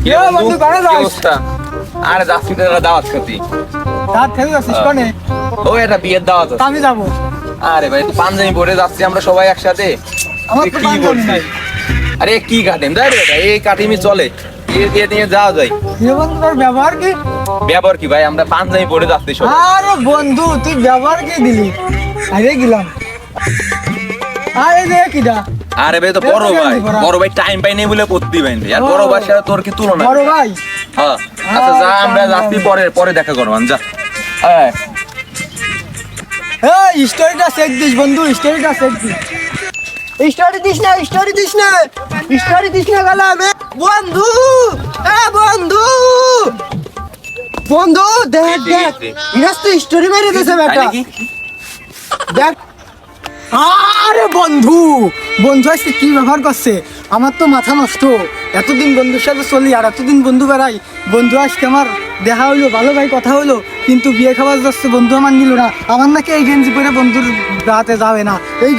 কি রে বন্ধু কারে কি যাস? অবস্থা? আরে যাচ্ছি তো একটা দাওয়াত খেতে। রাত থেকে যাচ্ছিস কোনে? ও এটা বিয়ের দাওয়াত আছে। আমি যাবো। আরে ভাই তুই পাঞ্জাবি পরে যাচ্ছি আমরা সবাই একসাথে। আমার তুই তো কি পাঞ্জাবি করছিস? নাই। আরে কি কাটিম যাই রে ভাই, এই কাটিমই চলে। দিয়ে দিয়ে যাওয়া যায়। কি রে বন্ধু তোর ব্যবহার কি? ব্যবহার কি ভাই, আমরা পাঞ্জাবি পরে যাচ্ছি সবাই। আরে বন্ধু তুই ব্যবহার কি দিলি? আরে গেলাম। আরে দে কিডা? আরে ভাই তো বড় ভাই, বড় ভাই টাইম পাই নেই বলে পড়তে পাই না। আর বড় ভাইয়ের সাথে তোর কি তুলনা? বড় ভাই। হ্যাঁ আচ্ছা যা, আমরা যাচ্ছি পরে পরে দেখা করবান যা। হ্যাঁ এই স্টোরিটা চেক দিস বন্ধু, স্টোরিটা চেক দিস। স্টোরি দিস না, স্টোরি দিস না, স্টোরি দিস না গেলাম। বন্ধু বন্ধু বন্ধু দেখ দেখ ইনাস তো স্টোরি মেরে দিয়েছে তাই বেটা। নাকি? দেখ আরে বন্ধু, বন্ধু আজকে কি ব্যবহার করছে? আমার তো মাথা নষ্ট। এতদিন বন্ধুর সাথে চলি আর এতদিন বন্ধু বেড়াই, বন্ধু আজকে আমার দেখা হইলো, ভালো ভাই কথা হইলো, কিন্তু বিয়ে খাবার যাচ্ছে বন্ধু আমার নিল না। আমার নাকি এই গেঞ্জি পরে বন্ধুর রাতে যাবে না। এই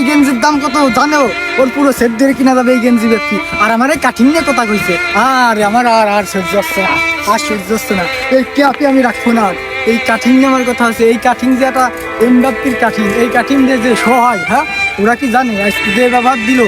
গেঞ্জির দাম কত জানো? ওর পুরো সেট দিয়ে কিনা যাবে এই গেঞ্জি ব্যক্তি। আর আমার এই কাঠিং নিয়ে কথা কইছে। আরে আমার আর সহ্য হচ্ছে না, আর সহ্য হচ্ছে না। এই ক্যাপে আমি রাখবো না। এই কাঠিং নিয়ে আমার কথা আছে। এই কাঠিং যে একটা এমবাপ্পির কাঠিং, এই কাঠিং দিয়ে যে শো হয়, হ্যাঁ ওরা কি জানে আজকে যে ব্যবহার দিল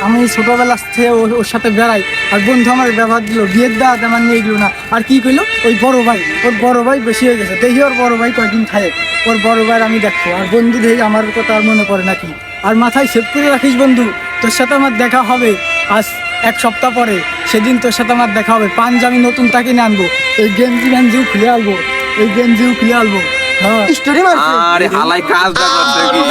আমি ছোটবেলা থেকে ওর সাথে বেড়াই, আর বন্ধু আমার ব্যবহার দিল, বিয়ের দাঁত আমার নিয়ে গেলো না। আর কি কইলো ওই বড় ভাই, ওর বড় ভাই বেশি হয়ে গেছে, দেখি ওর বড় ভাই কয়দিন খায়, ওর বড় ভাই আমি দেখবো। আর বন্ধু দেখি আমার কথা আর মনে পড়ে নাকি। আর মাথায় সেভ করে রাখিস বন্ধু, তোর সাথে আমার দেখা হবে আজ এক সপ্তাহ পরে। সেদিন তোর সাথে আমার দেখা হবে। পাঞ্জাবি নতুন তাকে নিয়ে আনবো, এই গেঞ্জিও খুলে আনবো, এই গেঞ্জিও খুলে আনবো। হ্যাঁ স্টোরি মারছে। আরে হালাই কাজ দেখাচ্ছে কি?